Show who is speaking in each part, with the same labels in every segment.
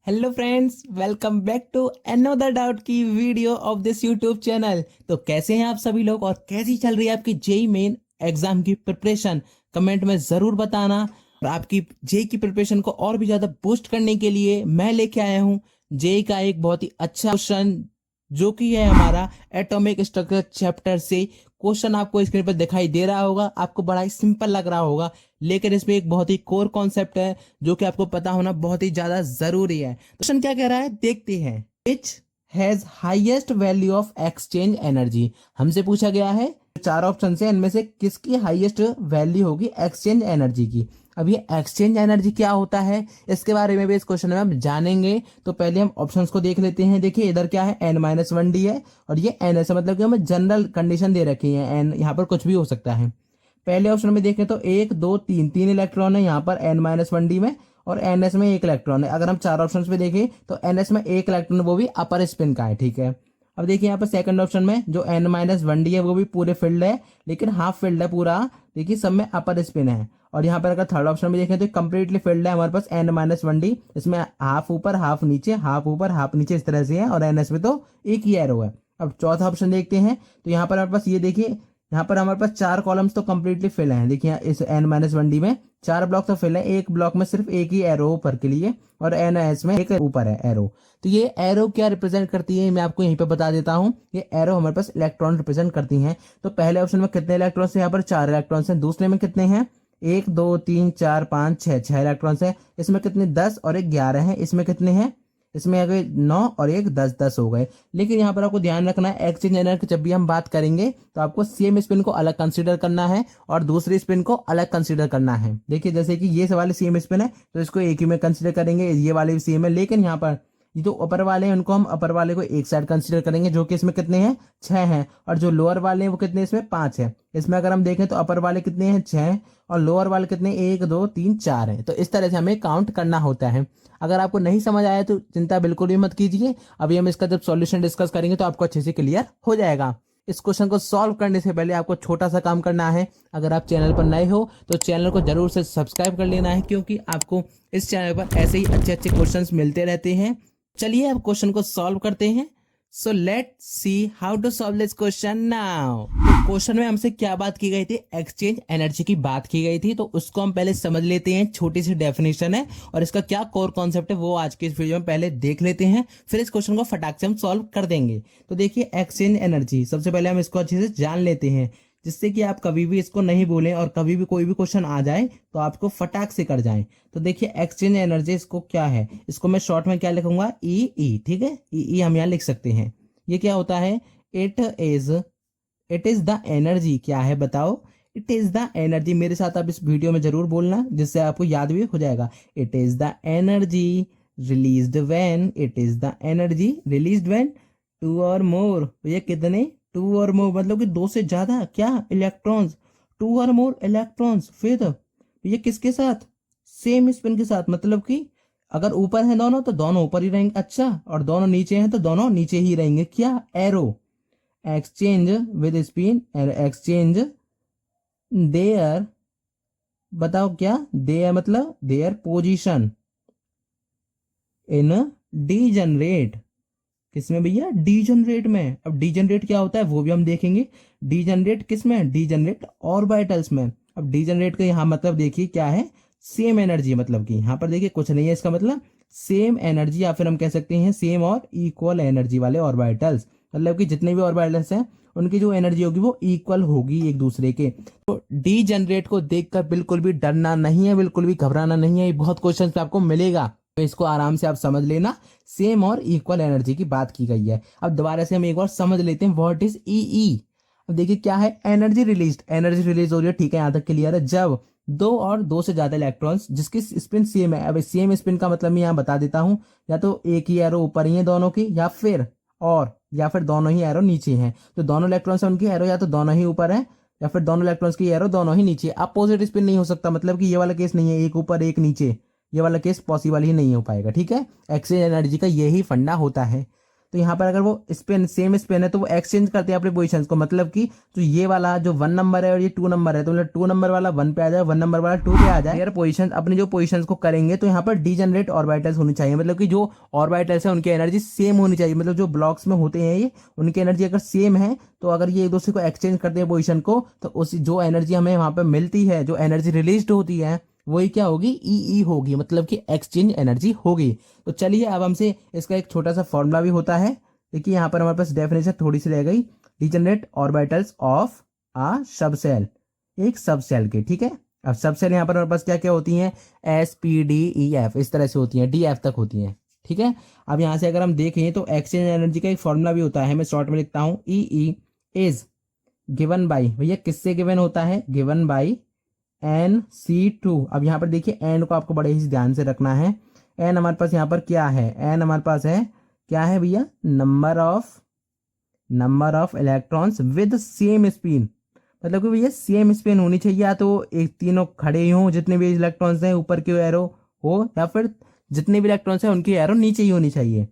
Speaker 1: Hello friends, welcome back to another doubt की video of this YouTube channel. तो कैसे हैं आप सभी लोग और कैसी चल रही है आपकी जेई मेन एग्जाम की प्रिपरेशन? कमेंट में जरूर बताना। और आपकी जेई की प्रिपरेशन को और भी ज्यादा बूस्ट करने के लिए मैं लेके आया हूँ जेई का एक बहुत ही अच्छा क्वेश्चन, जो कि है हमारा एटॉमिक स्ट्रक्चर चैप्टर से। क्वेश्चन आपको स्क्रीन पर दिखाई दे रहा होगा, आपको बड़ा ही सिंपल लग रहा होगा, लेकिन इसमें एक बहुत ही कोर कॉन्सेप्ट है जो कि आपको पता होना बहुत ही ज्यादा जरूरी है। क्वेश्चन क्या कह रहा है देखते हैं। Which has highest value of exchange energy? हमसे पूछा गया है चार ऑप्शन है, इनमें से किसकी हाईएस्ट वैल्यू होगी एक्सचेंज एनर्जी की। अब ये एक्सचेंज एनर्जी क्या होता है इसके बारे में भी इस क्वेश्चन में हम जानेंगे। तो पहले हम ऑप्शंस को देख लेते हैं। देखिए इधर क्या है, n-1d है और ये ns है, मतलब कि हमें जनरल कंडीशन दे रखी है, n यहाँ पर कुछ भी हो सकता है। पहले ऑप्शन में देखें तो एक दो तीन तीन इलेक्ट्रॉन है यहाँ पर n-1d में, और ns में एक इलेक्ट्रॉन है। अगर हम चार ऑप्शन पे देखें तो ns में एक इलेक्ट्रॉन वो भी अपर स्पिन का है, ठीक है। अब देखिए यहाँ पर सेकंड ऑप्शन में जो n-1d है वो भी पूरे फील्ड है, लेकिन हाफ फील्ड है पूरा, देखिए सब में अपर स्पिन है। और यहाँ पर अगर थर्ड ऑप्शन में देखें तो कंप्लीटली फील्ड है हमारे पास n-1d, इसमें हाफ ऊपर हाफ नीचे, हाफ ऊपर हाफ नीचे इस तरह से है, और ns में तो एक ही एरो है। अब चौथा ऑप्शन देखते हैं तो यहाँ पर हमारे पास ये देखिए, यहाँ पर हमारे पास चार कॉलम्स तो कंप्लीटली फिल हैं। देखिए इस n-1d में चार ब्लॉक तो फिल है, एक ब्लॉक में सिर्फ एक ही एरो ऊपर के लिए, और ns में एक ऊपर है एरो। तो ये एरो क्या रिप्रेजेंट करती है मैं आपको यहीं पे बता देता हूँ। ये एरो हमारे पास इलेक्ट्रॉन रिप्रेजेंट करती हैं। तो पहले ऑप्शन में कितने इलेक्ट्रॉन्स हैं? यहाँ पर चार इलेक्ट्रॉन्स हैं। दूसरे में कितने हैं? एक दो तीन चार पाँच छः, छह इलेक्ट्रॉन्स हैं। इसमें कितने? 10 और एक 11 है। इसमें कितने हैं? इसमें अगर 9 और एक 10 हो गए। लेकिन यहाँ पर आपको ध्यान रखना है, एक्सचेंज एनर्जी जब भी हम बात करेंगे तो आपको सेम स्पिन को अलग कंसीडर करना है और दूसरी स्पिन को अलग कंसीडर करना है। देखिए जैसे कि ये वाले सेम स्पिन है तो इसको एक ही में कंसीडर करेंगे, ये वाले भी सेम है, लेकिन यहाँ पर ये जो अपर वाले हैं उनको हम अपर वाले को एक साइड कंसीडर करेंगे, जो कि इसमें कितने हैं? 6 हैं। और जो लोअर वाले हैं वो कितने? इसमें 5 है। इसमें अगर हम देखें तो अपर वाले कितने हैं? 6, और लोअर वाले कितने? 1 2 3 4 हैं। तो इस तरह से हमें काउंट करना होता है। अगर आपको नहीं समझ आया तो चिंता बिल्कुल भी मत कीजिए, अभी हम इसका जब सॉल्यूशन डिस्कस करेंगे तो आपको अच्छे से क्लियर हो जाएगा। इस क्वेश्चन को सॉल्व करने से पहले आपको छोटा सा काम करना है। अगर आप चैनल पर नए हो तो चैनल को जरूर से सब्सक्राइब कर लेना है, क्योंकि आपको इस चैनल पर ऐसे ही अच्छे अच्छे क्वेश्चंस मिलते रहते हैं। चलिए अब क्वेश्चन को सॉल्व करते हैं। So let see how to solve this question now. तो क्वेश्चन में हमसे क्या बात की गई थी? एक्सचेंज एनर्जी की बात की गई थी। तो उसको हम पहले समझ लेते हैं, छोटी सी डेफिनेशन है और इसका क्या कोर कॉन्सेप्ट है वो आज के इस वीडियो में पहले देख लेते हैं, फिर इस क्वेश्चन को फटाक से हम सॉल्व कर देंगे। तो देखिए एक्सचेंज एनर्जी, सबसे पहले हम इसको अच्छे से जान लेते हैं, जिससे कि आप कभी भी इसको नहीं बोलें और कभी भी कोई भी क्वेश्चन आ जाए तो आपको फटाक से कर जाए। तो देखिए एक्सचेंज एनर्जी इसको क्या है, इसको मैं शॉर्ट में क्या लिखूंगा? ई। ठीक है, ई हम यहाँ लिख सकते हैं। ये क्या होता है? It is the energy. क्या है बताओ? It is the energy. मेरे साथ आप इस वीडियो में जरूर बोलना, जिससे आपको याद भी हो जाएगा। It is the energy released when, it is the energy released when two or more. ये कितने? टू और मोर, मतलब कि दो से ज्यादा क्या? Electrons. To or more electrons. फिर ये किसके साथ? सेम स्पिन के साथ, मतलब कि अगर ऊपर है दोनों तो दोनों ऊपर ही रहेंगे, अच्छा, और दोनों नीचे हैं तो दोनों नीचे ही रहेंगे। क्या? Arrow. Exchange with spin, exchange there, बताओ क्या? देयर मतलब देयर पोजीशन इन डीजनरेट। किसमें भैया? डीजनरेट में। अब डीजनरेट क्या होता है वो भी हम देखेंगे। डीजनरेट किसमें? डीजनरेट ऑर्बिटल्स में। अब डीजनरेट का यहाँ मतलब देखिए क्या है? सेम एनर्जी, मतलब कि यहाँ पर देखिए कुछ नहीं है, इसका मतलब सेम एनर्जी, या फिर हम कह सकते हैं सेम और इक्वल एनर्जी वाले ऑर्बिटल्स, मतलब कि जितने भी ऑर्बिटल्स हैं उनकी जो एनर्जी होगी वो इक्वल होगी एक दूसरे के। तो डीजनरेट को देखकर बिल्कुल भी डरना नहीं है, बिल्कुल भी घबराना नहीं है, ये बहुत क्वेश्चन आपको मिलेगा, तो इसको आराम से आप समझ लेना। सेम और इक्वल एनर्जी की बात की गई है। अब दोबारा से हम एक बार समझ लेते हैं व्हाट इज ई। अब देखिए क्या है? एनर्जी रिलीज, एनर्जी रिलीज हो रही है, ठीक है, यहाँ तक क्लियर है। जब दो और दो से ज्यादा इलेक्ट्रॉन्स जिसकी स्पिन सेम है, अब सेम स्पिन का मतलब मैं यहाँ बता देता हूँ, या तो एक ही एरो ऊपर ही है दोनों की, या फिर दोनों ही एरो नीचे हैं। तो दोनों इलेक्ट्रॉन्स है उनकी एरो या तो दोनों ही ऊपर है, या फिर दोनों इलेक्ट्रॉन्स की एरो दोनों ही नीचे। अपोजिट स्पिन नहीं हो सकता, मतलब कि ये वाला केस नहीं है, एक ऊपर एक नीचे, ये वाला केस पॉसिबल ही नहीं हो पाएगा, ठीक है। एक्सचेंज एनर्जी का यही फंडा होता है। तो यहाँ पर अगर वो स्पिन सेम स्पिन है तो वो एक्सचेंज करते हैं अपने पोजीशन को, मतलब कि जो ये वाला जो 1 नंबर है और ये 2 नंबर है, तो मतलब 2 नंबर वाला 1 पे आ जाए, 1 नंबर वाला 2 पे आ जाए। यार पोजीशन अपनी जो पोजीशन को करेंगे तो यहाँ पर डीजेनरेट ऑर्बिटल्स होनी चाहिए, मतलब कि जो ऑर्बिटल्स है उनकी एनर्जी सेम होनी चाहिए, मतलब जो ब्लॉक्स में होते हैं ये उनकी एनर्जी अगर सेम है तो अगर ये एक दूसरे को एक्सचेंज करते हैं पोजीशन को तो उस जो एनर्जी हमें वहां पर मिलती है, जो एनर्जी रिलीज होती है वही क्या होगी, ई होगी, मतलब कि एक्सचेंज एनर्जी होगी। तो चलिए अब हमसे इसका एक छोटा सा फॉर्मूला भी होता है। देखिए यहाँ पर हमारे पास डेफिनेशन थोड़ी सी रह गई, degenerate orbitals of a subshell, एक सबसेल के, ठीक है। अब सबसेल यहाँ पर हमारे पास क्या क्या होती हैं, S P D E F, इस तरह से होती हैं, डी एफ तक होती हैं, ठीक है। अब यहाँ से अगर हम देखें तो एक्सचेंज एनर्जी का एक फॉर्मूला भी होता है, मैं शॉर्ट में लिखता हूँ, ई इज गिवन बाई, भैया किससे गिवन होता है, गिवन बाई NC2। अब यहाँ पर देखिए एन को आपको बड़े ही ध्यान से रखना है। एन हमारे पास यहाँ पर क्या है, एन हमारे पास है क्या है भैया, number of electrons with same spin, मतलब कि भैया सेम स्पिन होनी चाहिए, या तो एक तीनों खड़े ही हों जितने भी इलेक्ट्रॉन्स हैं ऊपर की एरो हो, या फिर जितने भी इलेक्ट्रॉन्स हैं उनकी एरो नीचे ही होनी चाहिए,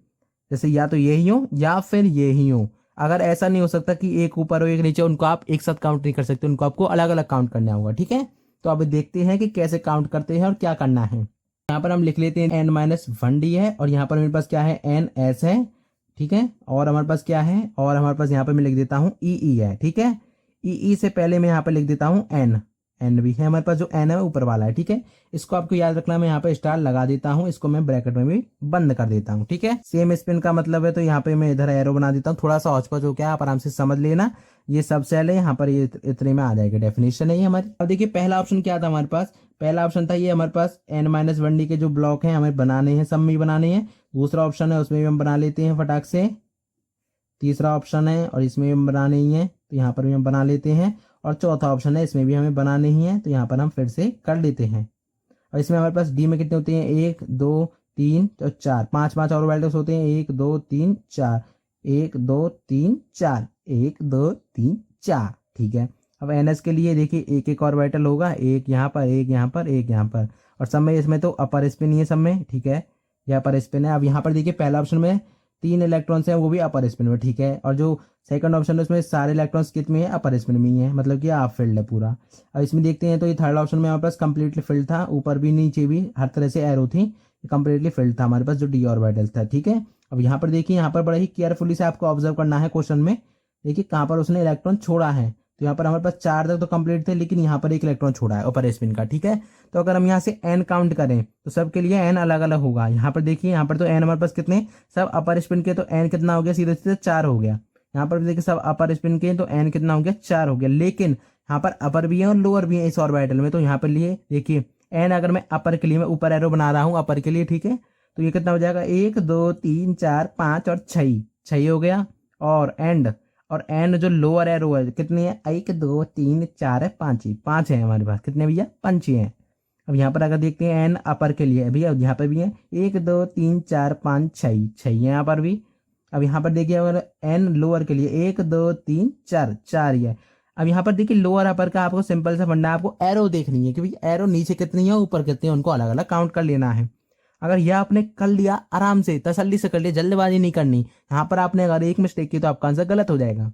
Speaker 1: जैसे या तो यही हो या फिर ये ही हो। अगर ऐसा नहीं हो सकता कि एक ऊपर हो एक नीचे, उनको आप एक साथ काउंट नहीं कर सकते, उनको आपको अलग अलग काउंट करना होगा, ठीक है। तो अब देखते हैं कि कैसे काउंट करते हैं और क्या करना है। यहाँ पर हम लिख लेते हैं n-1d है, और यहाँ पर मेरे पास क्या है, ns है, ठीक है। और हमारे पास क्या है, और हमारे पास यहाँ पर मैं लिख देता हूँ ई है, ठीक है। ई से पहले मैं यहाँ पर लिख देता हूँ एन भी है हमारे पास, जो एन है ऊपर वाला है, ठीक है। इसको आपको याद रखना, मैं यहाँ पे स्टार लगा देता हूँ, इसको मैं ब्रैकेट में भी बंद कर देता हूँ, ठीक है। सेम स्पिन का मतलब है, तो यहाँ पे मैं इधर एरो बना देता हूँ, थोड़ा सा हौच-पौच हो गया, आप आराम से समझ लेना। ये सब सेल है यहाँ पर, ये इतने में आ जाएगा, डेफिनेशन है ये हमारी। अब देखिए पहला ऑप्शन क्या था हमारे पास, पहला ऑप्शन था ये हमारे पास n-1d के जो ब्लॉक हैं हमें बनाने हैं, सब में बनाने हैं। दूसरा ऑप्शन है उसमें भी हम बना लेते हैं फटाक से। तीसरा ऑप्शन है और इसमें भी हम बनाने ही है, तो यहाँ पर भी हम बना लेते हैं। और चौथा ऑप्शन है, इसमें भी हमें बनाने ही है, तो यहाँ पर हम फिर से कर लेते हैं। और इसमें हमारे पास डी में कितने होते हैं, 1 2 3 और 4, 5 5 और वैल्यूज होते हैं, 1 2 3 4, 1 2 3 4, 1 2 3 4, ठीक है। अब एनएस के लिए देखिए एक एक ऑर्बिटल होगा, एक यहाँ पर, एक यहाँ पर, एक यहाँ पर, और सब में इसमें तो अपर स्पिन ही है सब में, ठीक है, ये अपर स्पिन है। अब यहाँ पर देखिए पहला ऑप्शन में 3 इलेक्ट्रॉन्स हैं, वो भी अपर स्पिन में, ठीक है। और जो सेकंड ऑप्शन है उसमें सारे इलेक्ट्रॉन्स कितने हैं, अपर स्पिन में ही है, मतलब कि हाफ फील्ड है पूरा। अब इसमें देखते हैं तो ये थर्ड ऑप्शन में हमारे पास कंप्लीटली फिल्ड था, ऊपर भी नीचे भी हर तरह से एरो थी, कंप्लीटली फिल्ड था हमारे पास जो डी ऑर्बिटल था, ठीक है। अब यहाँ पर देखिए, यहाँ पर बड़ा ही केयरफुली से आपको ऑब्जर्व करना है क्वेश्चन में, देखिए कहाँ पर उसने इलेक्ट्रॉन छोड़ा है। तो यहाँ पर हमारे पास 4 तक तो कंप्लीट थे, लेकिन यहाँ पर एक इलेक्ट्रॉन छोड़ा है अपर स्पिन का, ठीक है। तो अगर हम यहाँ से एन काउंट करें तो सबके लिए एन अलग अलग होगा। यहाँ पर देखिए, यहाँ पर तो एन हमारे पास कितने, सब अपर स्पिन के, तो एन कितना हो गया, सीधे सीधे 4 हो गया। यहाँ पर देखिए सब अपर स्पिन के, तो एन कितना हो गया, 4 हो गया। लेकिन यहाँ पर अपर भी है और लोअर भी है इस ऑर्बिटल में, तो यहाँ पर लिए देखिए एन अगर मैं अपर के लिए, मैं ऊपर एरो बना रहा हूँ अपर के लिए, ठीक है, तो ये कितना हो जाएगा, 1 2 3 4 5 और 6 हो गया। और एन जो लोअर एरो है कितनी है, 1 2 3 4 है, 5 है हमारे पास, कितने भैया, 5 हैं। अब यहाँ पर अगर देखते हैं एन अपर के लिए भैया, यहाँ पर भी है 1 2 3 4 5 6 है यहाँ पर भी। अब यहाँ पर देखिए अगर एन लोअर के लिए 1 2 3 4 ही है। अब यहाँ पर देखिए लोअर अपर का आपको सिंपल सा फंडा, आपको एरो देखनी है कि भाई एरो नीचे कितनी है ऊपर कितनी है, उनको अलग अलग काउंट कर लेना है। अगर यह आपने कर लिया, आराम से तसल्ली से कर लिया, जल्दबाजी नहीं करनी। यहाँ पर आपने अगर एक मिस्टेक की तो आपका आंसर गलत हो जाएगा।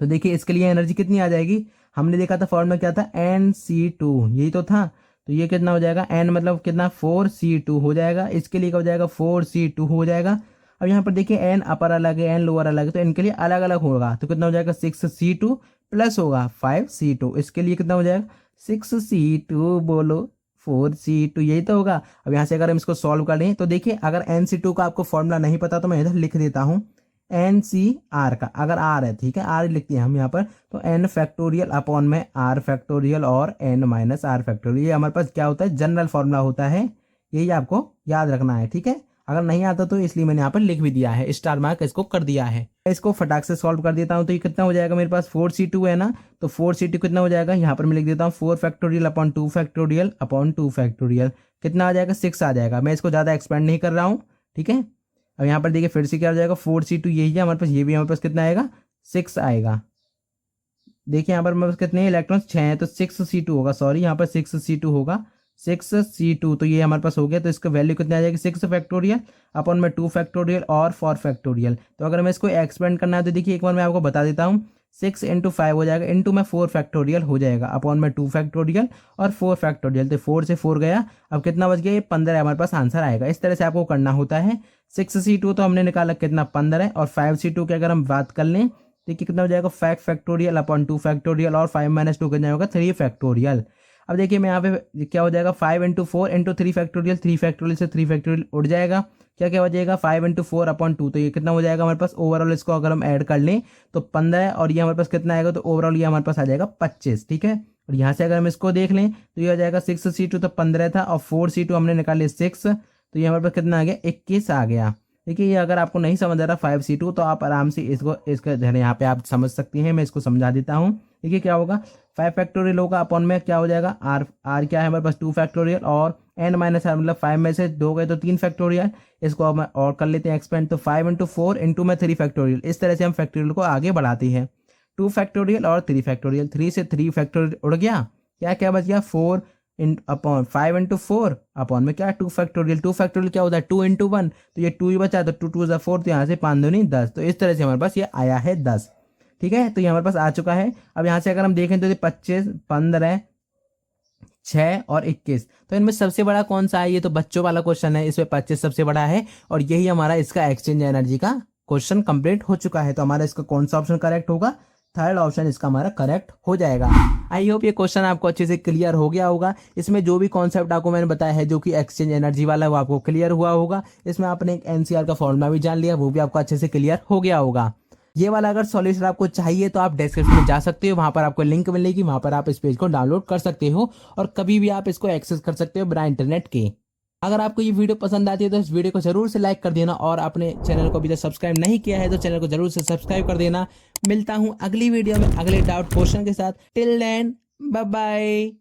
Speaker 1: तो देखिए इसके लिए एनर्जी कितनी आ जाएगी, हमने देखा था फॉर्मूला क्या था, NC2, यही तो था। तो ये कितना हो जाएगा, n मतलब कितना, 4C2 हो जाएगा। इसके लिए क्या हो जाएगा, 4C2 हो जाएगा। अब यहाँ पर देखिए एन अपर अलग है, एन लोअर अलग है, तो इनके लिए अलग अलग होगा। तो कितना हो जाएगा, 6C2 प्लस होगा 5C2, इसके लिए कितना हो जाएगा, 6C2 बोलो 4C2, यही तो होगा। अब यहाँ से अगर हम इसको सॉल्व करें तो देखिए, अगर NC2 का आपको फॉर्मूला नहीं पता तो मैं इधर लिख देता हूँ NCR का, अगर R है, ठीक है, R लिखते हैं हम यहाँ पर, तो n फैक्टोरियल अपॉन में R फैक्टोरियल और n माइनस R फैक्टोरियल, ये हमारे पास क्या होता है, जनरल फॉर्मूला होता है, यही आपको याद रखना है, ठीक है। अगर नहीं आता तो इसलिए मैंने यहाँ पर लिख भी दिया है, स्टार मार्क इसको कर दिया है। इसको फटाक से सॉल्व कर देता हूँ, तो ये कितना हो जाएगा, मेरे पास 4C2 है ना, तो 4C2 कितना हो जाएगा, यहाँ पर मैं लिख देता हूँ 4 factorial upon 2 factorial upon 2 factorial, कितना आ जाएगा, 6 आ जाएगा। मैं इसको ज़्यादा एक्सपेंड नहीं कर रहा हूँ, ठीक है। अब यहाँ पर देखिए फिर से क्या हो जाएगा, 4C2 यही है हमारे पास, ये भी हमारे पास कितना आएगा, 6 आएगा। देखिए यहाँ पर हमारे पास कितने इलेक्ट्रॉन्स, 6 हैं, तो 6C2 होगा, सॉरी यहाँ पर 6C2 होगा, 6c2, तो ये हमारे पास हो गया। तो इसका वैल्यू कितना आ जाएगी 6 फैक्टोरियल अपॉन में 2 फैक्टोरियल और 4 फैक्टोरियल। तो अगर मैं इसको एक्सपेंड करना है तो देखिए एक बार मैं आपको बता देता हूँ, 6 इंटू 5 हो जाएगा, इंटू में 4 फैक्टोरियल हो जाएगा, अपॉन में 2 फैक्टोरियल और 4 फैक्टोरियल। तो 4 से 4 गया, अब कितना बच गया, ये 15 हमारे पास आंसर आएगा। इस तरह से आपको करना होता है। 6c2 तो हमने निकाला कितना 15 है, और 5c2 की अगर हम बात कर लें देखिए कितना हो जाएगा 5 फैक्टोरियल अपॉन 2 फैक्टोरियल और 5 माइनस 2 कितना होगा 3 फैक्टोरियल। अब देखिए मैं यहाँ पे क्या हो जाएगा 5 इंटू 4 इंटू 3 फैक्टोरियल, 3 फैक्टोरियल से 3 फैक्टोरियल उड़ जाएगा, क्या क्या हो जाएगा 5 इंटू 4 अपॉन 2। तो ये कितना हो जाएगा हमारे पास ओवरऑल, इसको अगर हम ऐड कर लें तो 15 है, और ये हमारे पास कितना आएगा, तो ओवरऑल ये हमारे पास आ जाएगा 25। ठीक है, और यहाँ से अगर हम इसको देख लें तो ये हो जाएगा 6c2 तो 15 था, और 4c2 हमने निकाले 6, तो ये हमारे पास कितना आ गया 21 आ गया। देखिए ये अगर आपको नहीं समझ आ रहा 5c2 तो आप आराम से इसका यहाँ पे आप समझ सकती हैं, मैं इसको समझा देता हूँ। देखिए क्या होगा 5 फैक्टोरियल होगा, अपॉन में क्या हो जाएगा आर क्या है हमारे पास 2 फैक्टोरियल, और n माइनस आर मतलब 5 में से 2 गए तो 3 फैक्टोरियल। इसको हम और कर लेते हैं एक्सपेंड, तो 5 इंटू 4 इंटू में 3 फैक्टोरियल। इस तरह से हम फैक्टोरियल को आगे बढ़ाते हैं। 2 फैक्टोरियल और 3 फैक्टोरियल, 3 से 3 फैक्टोरियल उड़ गया, क्या क्या बच गया 4 अपॉन 5 इंटू 4 अपॉन में क्या 2 फैक्टोरियल। 2 फैक्टोरियल क्या होता है 2 इंटू 1, तो ये 2 ही बचा, तो 2 2 4, तो यहाँ से 5 दूनी 10। तो इस तरह से हमारे पास ये आया है 10। ठीक है, तो ये हमारे पास आ चुका है। अब यहाँ से अगर हम देखें तो 25, 15, 6 और 21, तो इनमें सबसे बड़ा कौन सा है, ये तो बच्चों वाला क्वेश्चन है, इसमें 25 सबसे बड़ा है, और यही हमारा इसका एक्सचेंज एनर्जी का क्वेश्चन कंप्लीट हो चुका है। तो हमारा इसका कौन सा ऑप्शन करेक्ट होगा, थर्ड ऑप्शन इसका हमारा करेक्ट हो जाएगा। आई होप ये क्वेश्चन आपको अच्छे से क्लियर हो गया होगा। इसमें जो भी कॉन्सेप्ट आपको मैंने बताया है जो कि एक्सचेंज एनर्जी वाला है वो आपको क्लियर हुआ होगा। इसमें आपने एक एनसीआर का फॉर्मूला भी जान लिया, वो भी आपको अच्छे से क्लियर हो गया होगा। ये वाला अगर सॉल्यूशन आपको चाहिए तो आप डिस्क्रिप्शन में जा सकते हो, वहां पर आपको लिंक मिलेगी, वहां पर आप इस पेज को डाउनलोड कर सकते हो और कभी भी आप इसको एक्सेस कर सकते हो बिना इंटरनेट के। अगर आपको ये वीडियो पसंद आती है तो इस वीडियो को जरूर से लाइक कर देना, और अपने चैनल को अभी तक सब्सक्राइब नहीं किया है तो चैनल को जरूर से सब्सक्राइब कर देना। मिलता हूं अगली वीडियो में अगले डाउट क्वेश्चन के साथ। Till then bye bye.